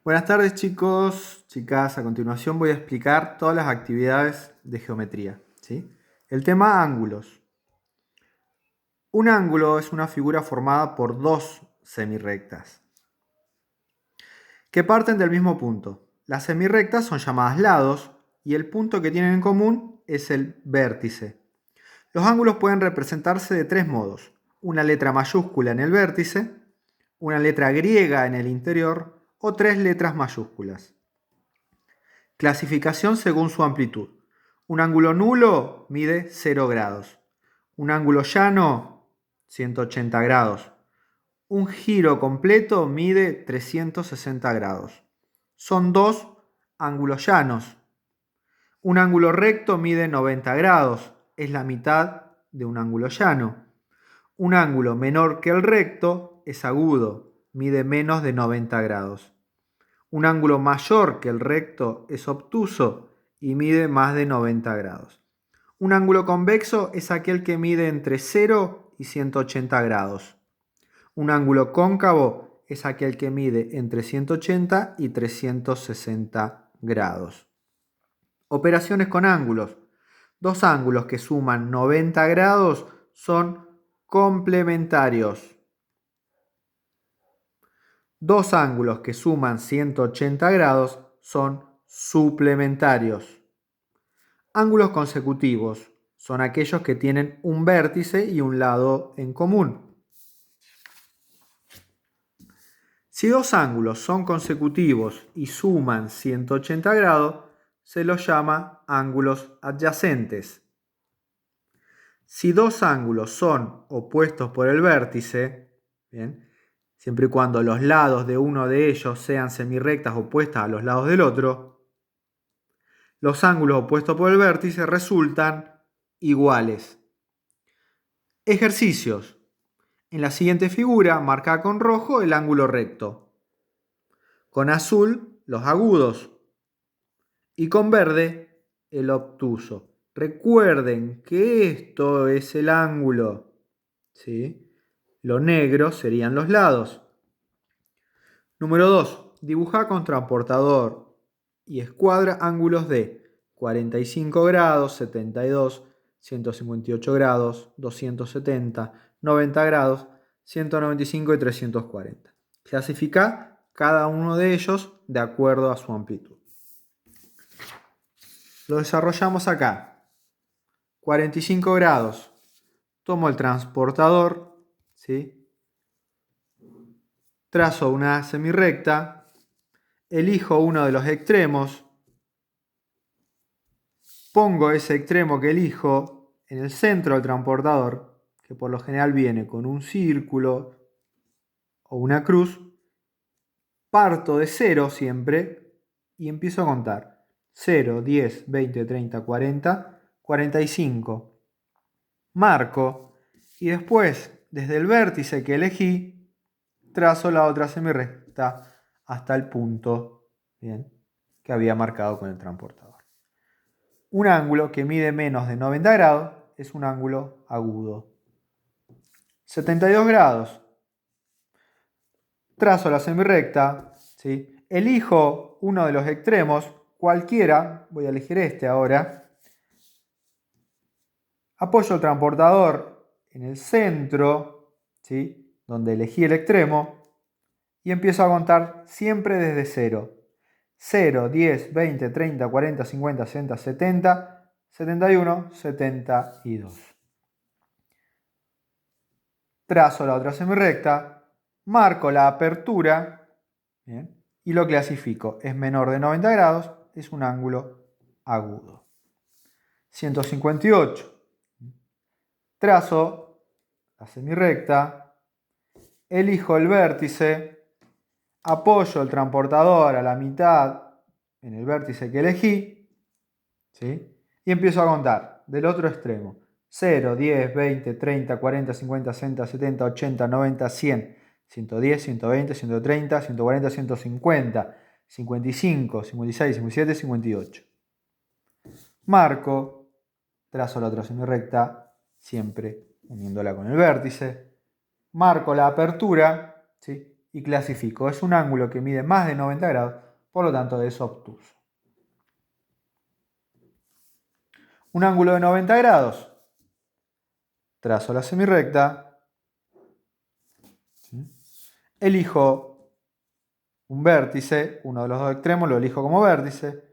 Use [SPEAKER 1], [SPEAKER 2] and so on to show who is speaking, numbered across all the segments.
[SPEAKER 1] Buenas tardes chicos, chicas. A continuación voy a explicar todas las actividades de geometría, ¿sí? El tema ángulos. Un ángulo es una figura formada por dos semirrectas que parten del mismo punto. Las semirrectas son llamadas lados y el punto que tienen en común es el vértice. Los ángulos pueden representarse de tres modos: una letra mayúscula en el vértice, una letra griega en el interior o tres letras mayúsculas. Clasificación según su amplitud. Un ángulo nulo mide 0 grados. Un ángulo llano, 180 grados. Un giro completo mide 360 grados. Son dos ángulos llanos. Un ángulo recto mide 90 grados. Es la mitad de un ángulo llano. Un ángulo menor que el recto es agudo. Mide menos de 90 grados. Un ángulo mayor que el recto es obtuso y mide más de 90 grados. Un ángulo convexo es aquel que mide entre 0 y 180 grados. Un ángulo cóncavo es aquel que mide entre 180 y 360 grados. Operaciones con ángulos. Dos ángulos que suman 90 grados son complementarios. Dos ángulos que suman 180 grados son suplementarios. Ángulos consecutivos son aquellos que tienen un vértice y un lado en común. Si dos ángulos son consecutivos y suman 180 grados, se los llama ángulos adyacentes. Si dos ángulos son opuestos por el vértice, ¿bien?, siempre y cuando los lados de uno de ellos sean semirrectas opuestas a los lados del otro, los ángulos opuestos por el vértice resultan iguales. Ejercicios. En la siguiente figura, marca con rojo el ángulo recto, con azul los agudos y con verde el obtuso. Recuerden que esto es el ángulo, ¿sí? Lo negro serían los lados. Número 2. Dibuja con transportador y escuadra ángulos de 45 grados, 72, 158 grados, 270, 90 grados, 195 y 340. Clasifica cada uno de ellos de acuerdo a su amplitud. Lo desarrollamos acá. 45 grados. Tomo el transportador, ¿sí?, trazo una semirrecta, elijo uno de los extremos, pongo ese extremo que elijo en el centro del transportador, que por lo general viene con un círculo o una cruz, parto de 0 siempre y empiezo a contar. 0, 10, 20, 30, 40, 45. Marco y después, desde el vértice que elegí, trazo la otra semirrecta hasta el punto, ¿bien?, que había marcado con el transportador. Un ángulo que mide menos de 90 grados es un ángulo agudo. 72 grados. Trazo la semirrecta, ¿sí?, elijo uno de los extremos, cualquiera, voy a elegir este ahora. Apoyo el transportador en el centro, ¿sí?, donde elegí el extremo, y empiezo a contar siempre desde 0. 0, 10, 20, 30, 40, 50, 60, 70, 71, 72. Trazo la otra semirrecta, marco la apertura, ¿bien?, y lo clasifico. Es menor de 90 grados, es un ángulo agudo. 158. Trazo la semirrecta, elijo el vértice, apoyo el transportador a la mitad en el vértice que elegí, ¿sí?, y empiezo a contar del otro extremo. 0, 10, 20, 30, 40, 50, 60, 70, 80, 90, 100, 110, 120, 130, 140, 150, 55, 56, 57, 58. Marco, trazo la otra semirrecta, siempre uniéndola con el vértice. Marco la apertura, ¿sí?, y clasifico. Es un ángulo que mide más de 90 grados, por lo tanto es obtuso. Un ángulo de 90 grados. Trazo la semirrecta. Elijo un vértice, uno de los dos extremos lo elijo como vértice.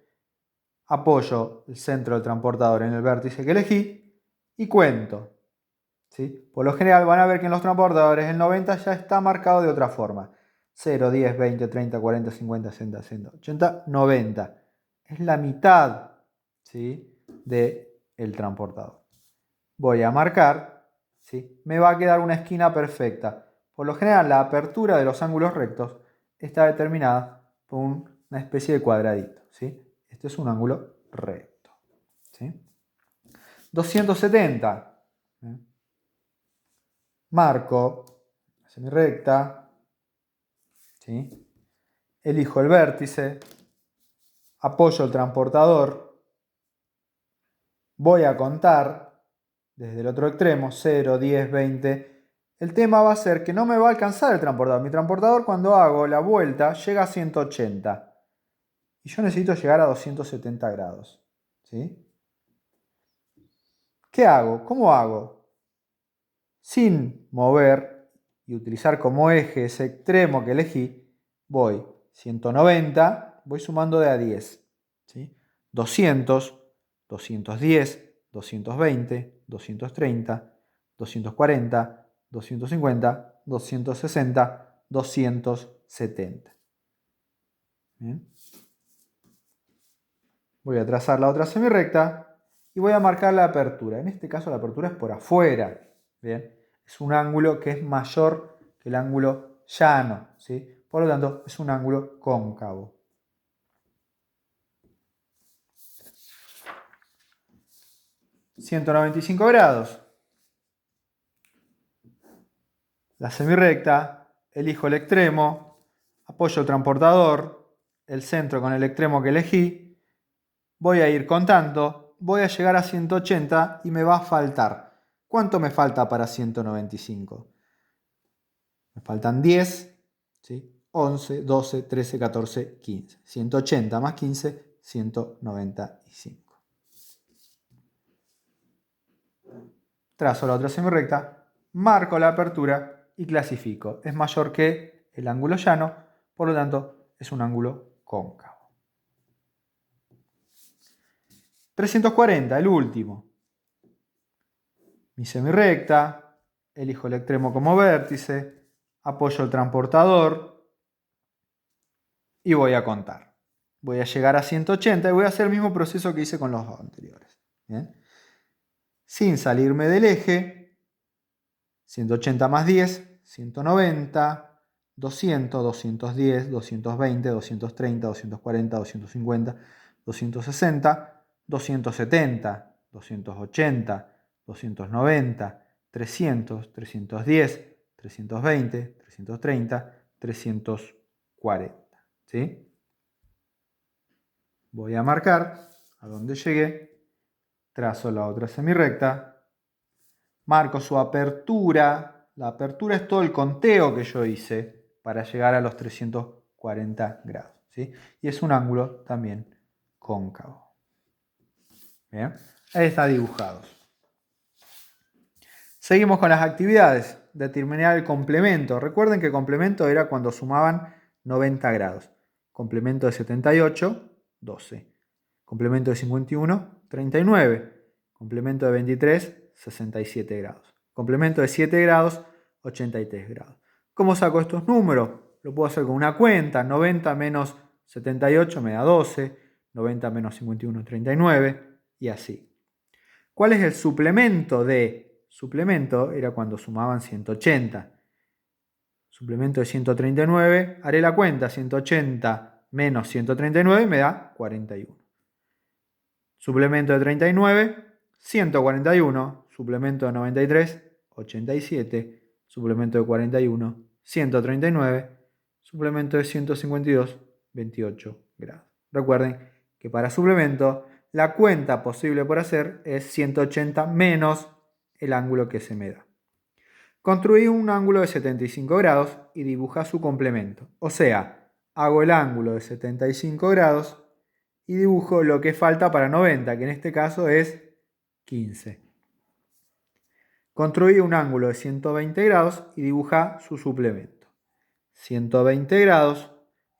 [SPEAKER 1] Apoyo el centro del transportador en el vértice que elegí y cuento. ¿Sí? Por lo general van a ver que en los transportadores el 90 ya está marcado de otra forma. 0, 10, 20, 30, 40, 50, 60, 100, 80, 90. Es la mitad, ¿sí?, del transportador. Voy a marcar, ¿sí? Me va a quedar una esquina perfecta. Por lo general la apertura de los ángulos rectos está determinada por una especie de cuadradito, ¿sí? Este es un ángulo recto, ¿sí? 270. Marco la semirrecta, ¿sí? Elijo el vértice, apoyo el transportador, voy a contar desde el otro extremo, 0, 10, 20. El tema va a ser que no me va a alcanzar el transportador. Mi transportador, cuando hago la vuelta, llega a 180. Y yo necesito llegar a 270 grados, ¿sí? ¿Qué hago? ¿Cómo hago? Sin mover y utilizar como eje ese extremo que elegí, voy 190, voy sumando de a 10, ¿sí? 200, 210, 220, 230, 240, 250, 260, 270. ¿Bien? Voy a trazar la otra semirrecta y voy a marcar la apertura. En este caso la apertura es por afuera. ¿Bien? Es un ángulo que es mayor que el ángulo llano, ¿sí? Por lo tanto, es un ángulo cóncavo. ...195 grados. La semirrecta, elijo el extremo, apoyo el transportador, el centro con el extremo que elegí, voy a ir contando, voy a llegar a 180 y me va a faltar. ¿Cuánto me falta para 195? Me faltan 10, ¿sí? 11, 12, 13, 14, 15. 180 más 15, 195. Trazo la otra semirrecta, marco la apertura y clasifico. Es mayor que el ángulo llano, por lo tanto es un ángulo cóncavo. 340, el último. Mi semirrecta, elijo el extremo como vértice, apoyo el transportador y voy a contar. Voy a llegar a 180 y voy a hacer el mismo proceso que hice con los anteriores. ¿Bien? Sin salirme del eje, 180 más 10, 190, 200, 210, 220, 230, 240, 250, 260, 270, 280, 290, 300, 310, 320, 330, 340. ¿Sí? Voy a marcar a donde llegué, trazo la otra semirrecta, marco su apertura. La apertura es todo el conteo que yo hice para llegar a los 340 grados, ¿sí? Y es un ángulo también cóncavo. Bien, ahí está dibujado. Seguimos con las actividades. Determinar el complemento. Recuerden que complemento era cuando sumaban 90 grados. Complemento de 78, 12. Complemento de 51, 39. Complemento de 23, 67 grados. Complemento de 7 grados, 83 grados. ¿Cómo saco estos números? Lo puedo hacer con una cuenta. 90 menos 78 me da 12. 90 menos 51, 39. Y así. ¿Cuál es el suplemento de? Suplemento era cuando sumaban 180. Suplemento de 139. Haré la cuenta. 180 menos 139 me da 41. Suplemento de 39, 141. Suplemento de 93, 87. Suplemento de 41, 139. Suplemento de 152, 28 grados. Recuerden que para suplemento la cuenta posible por hacer es 180 menos el ángulo que se me da. Construí un ángulo de 75 grados y dibuja su complemento. O sea, hago el ángulo de 75 grados y dibujo lo que falta para 90, que en este caso es 15. Construí un ángulo de 120 grados y dibuja su suplemento. 120 grados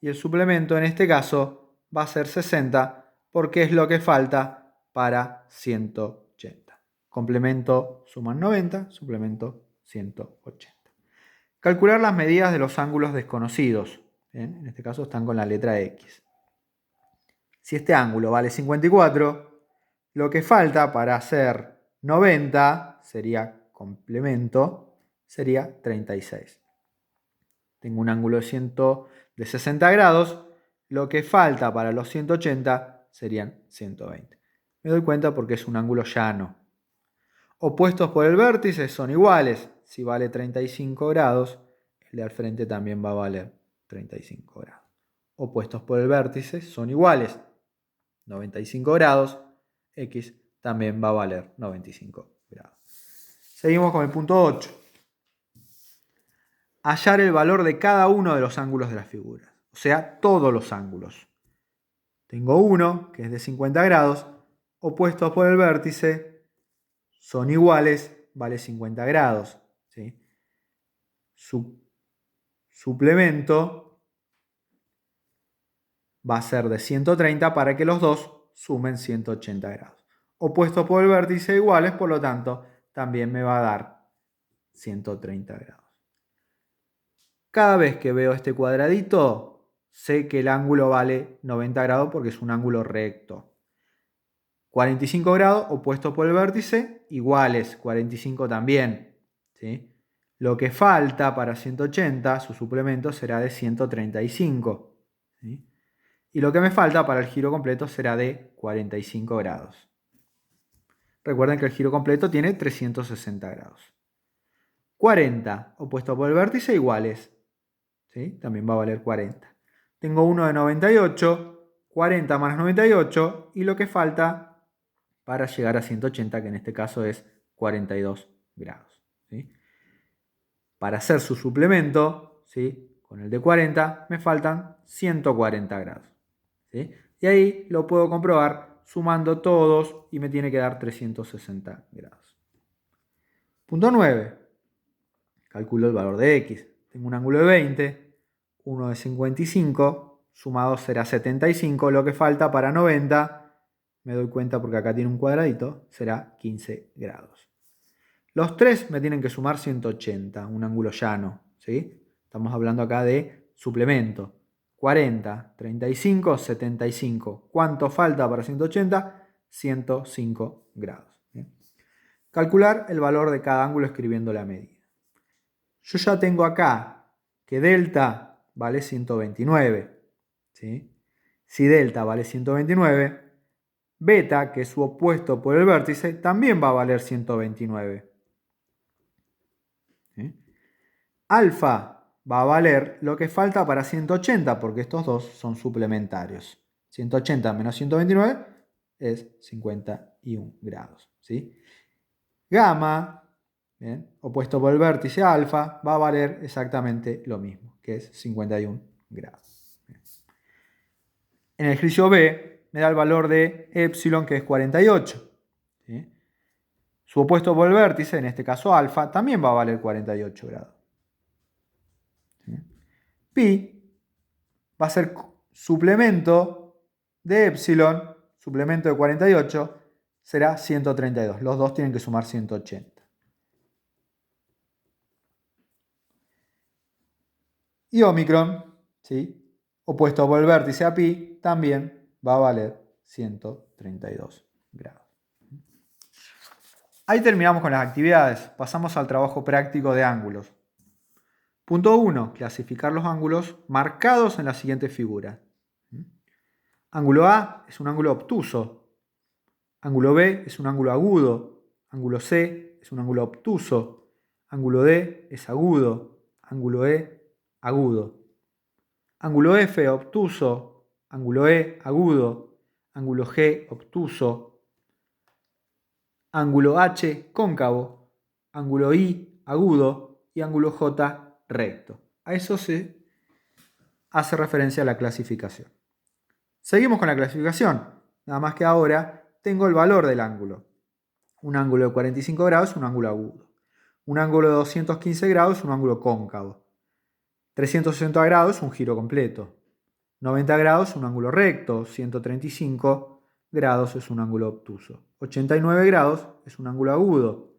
[SPEAKER 1] y el suplemento en este caso va a ser 60 porque es lo que falta para 180. Complemento suman 90, suplemento 180. Calcular las medidas de los ángulos desconocidos. ¿Bien? En este caso están con la letra X. Si este ángulo vale 54, lo que falta para hacer 90 sería complemento, sería 36. Tengo un ángulo de 60 grados, lo que falta para los 180 serían 120. Me doy cuenta porque es un ángulo llano. Opuestos por el vértice son iguales. Si vale 35 grados, el de al frente también va a valer 35 grados. Opuestos por el vértice son iguales. 95 grados, X también va a valer 95 grados. Seguimos con el punto 8. Hallar el valor de cada uno de los ángulos de la figura. O sea, todos los ángulos. Tengo uno que es de 50 grados, opuestos por el vértice, son iguales, vale 50 grados. ¿Sí? Suplemento va a ser de 130 para que los dos sumen 180 grados. Opuestos por el vértice iguales, por lo tanto, también me va a dar 130 grados. Cada vez que veo este cuadradito, sé que el ángulo vale 90 grados porque es un ángulo recto. 45 grados opuestos por el vértice, iguales, 45 también. ¿Sí? Lo que falta para 180, su suplemento será de 135. ¿Sí? Y lo que me falta para el giro completo será de 45 grados. Recuerden que el giro completo tiene 360 grados. 40 opuesto por el vértice iguales. ¿Sí? También va a valer 40. Tengo uno de 98, 40 más 98 y lo que falta para llegar a 180, que en este caso es 42 grados. ¿Sí? Para hacer su suplemento, ¿sí? Con el de 40 me faltan 140 grados. ¿Sí? Y ahí lo puedo comprobar sumando todos y me tiene que dar 360 grados. Punto 9. Calculo el valor de X. Tengo un ángulo de 20, uno de 55, sumado será 75. Lo que falta para 90, me doy cuenta porque acá tiene un cuadradito, será 15 grados. Los tres me tienen que sumar 180, un ángulo llano. ¿Sí? Estamos hablando acá de suplemento. 40, 35, 75. ¿Cuánto falta para 180? 105 grados. ¿Bien? Calcular el valor de cada ángulo escribiendo la medida. Yo ya tengo acá que delta vale 129. ¿Sí? Si delta vale 129, beta, que es su opuesto por el vértice, también va a valer 129. ¿Sí? Alfa va a valer lo que falta para 180, porque estos dos son suplementarios. 180 menos 129 es 51 grados. ¿Sí? Gamma, ¿bien? Opuesto por el vértice alfa, va a valer exactamente lo mismo, que es 51 grados. ¿Bien? En el ejercicio B me da el valor de epsilon, que es 48. ¿Sí? Su opuesto por el vértice, en este caso alfa, también va a valer 48 grados. ¿Sí? Pi va a ser suplemento de epsilon, suplemento de 48, será 132. Los dos tienen que sumar 180. Y Omicron, ¿sí? Opuesto por el vértice a pi, también va a valer 132 grados. Ahí terminamos con las actividades. Pasamos al trabajo práctico de ángulos. Punto 1. Clasificar los ángulos marcados en la siguiente figura. Ángulo A es un ángulo obtuso. Ángulo B es un ángulo agudo. Ángulo C es un ángulo obtuso. Ángulo D es agudo. Ángulo E, agudo. Ángulo F, obtuso. Ángulo E, agudo. Ángulo G, obtuso. Ángulo H, cóncavo. Ángulo I, agudo. y ángulo J recto. A eso se hace referencia a la clasificación. Seguimos con la clasificación, nada más que ahora tengo el valor del ángulo. Un ángulo de 45 grados es un ángulo agudo. Un ángulo de 215 grados es un ángulo cóncavo. 360 grados es un giro completo. 90 grados es un ángulo recto. 135 grados es un ángulo obtuso. 89 grados es un ángulo agudo.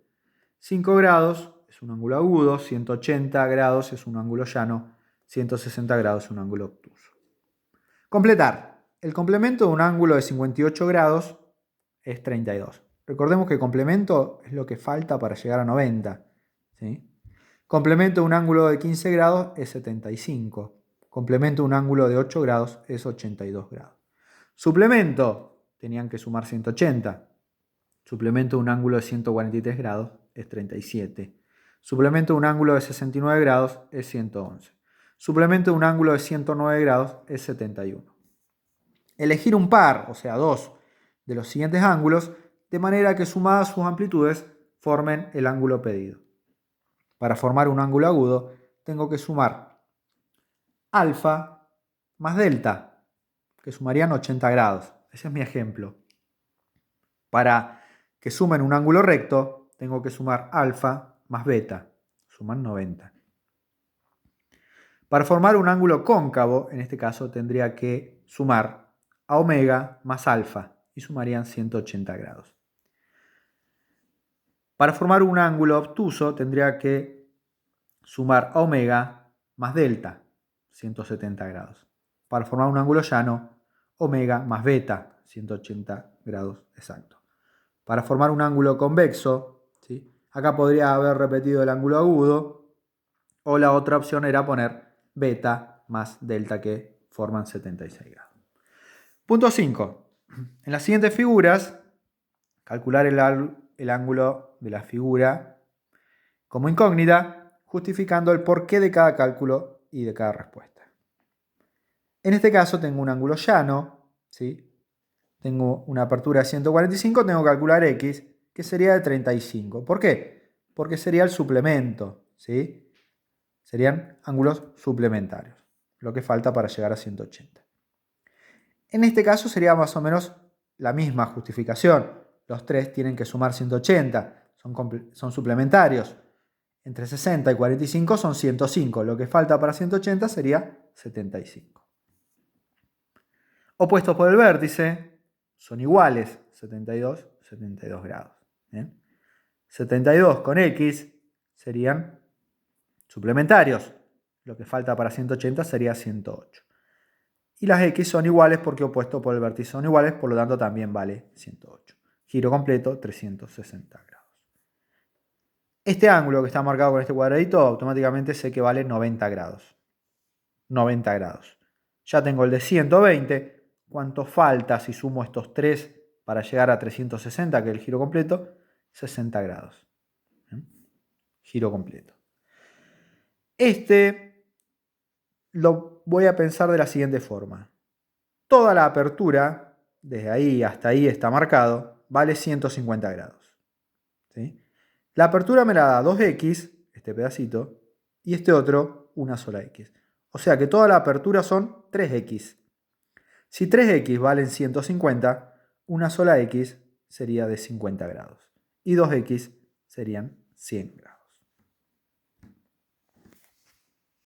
[SPEAKER 1] 5 grados es un ángulo agudo. 180 grados es un ángulo llano. 160 grados es un ángulo obtuso. Completar. El complemento de un ángulo de 58 grados es 32. Recordemos que complemento es lo que falta para llegar a 90. ¿Sí? Complemento de un ángulo de 15 grados es 75. Complemento de un ángulo de 8 grados es 82 grados. Suplemento, tenían que sumar 180. Suplemento de un ángulo de 143 grados es 37. Suplemento de un ángulo de 69 grados es 111. Suplemento de un ángulo de 109 grados es 71. Elegir un par, o sea, dos, de los siguientes ángulos, de manera que sumadas sus amplitudes formen el ángulo pedido. Para formar un ángulo agudo, tengo que sumar alfa más delta, que sumarían 80 grados. Ese es mi ejemplo. Para que sumen un ángulo recto, tengo que sumar alfa más beta, suman 90. Para formar un ángulo cóncavo, en este caso tendría que sumar a omega más alfa y sumarían 180 grados. Para formar un ángulo obtuso tendría que sumar a omega más delta, 170 grados. Para formar un ángulo llano, omega más beta, 180 grados exacto. Para formar un ángulo convexo, ¿sí? Acá podría haber repetido el ángulo agudo, o la otra opción era poner beta más delta, que forman 76 grados. Punto 5. En las siguientes figuras, calcular el ángulo de la figura como incógnita, justificando el porqué de cada cálculo y de cada respuesta. En este caso tengo un ángulo llano, ¿sí? Tengo una apertura de 145, tengo que calcular x, que sería de 35. ¿Por qué? Porque sería el suplemento, ¿sí? Serían ángulos suplementarios, lo que falta para llegar a 180. En este caso sería más o menos la misma justificación. Los tres tienen que sumar 180, son suplementarios. Entre 60 y 45 son 105. Lo que falta para 180 sería 75. Opuestos por el vértice son iguales, 72, 72 grados. ¿Bien? 72 con x serían suplementarios. Lo que falta para 180 sería 108. Y las x son iguales porque opuesto por el vértice son iguales, por lo tanto también vale 108. Giro completo, 360 grados. Este ángulo que está marcado con este cuadradito, automáticamente sé que vale 90 grados. 90 grados. Ya tengo el de 120. ¿Cuánto falta si sumo estos tres para llegar a 360, que es el giro completo? 60 grados. Giro completo. Este lo voy a pensar de la siguiente forma. Toda la apertura, desde ahí hasta ahí está marcado, vale 150 grados. ¿Sí? La apertura me la da 2x, este pedacito, y este otro, una sola x. O sea que toda la apertura son 3x. Si 3x valen 150, una sola x sería de 50 grados. Y 2x serían 100 grados.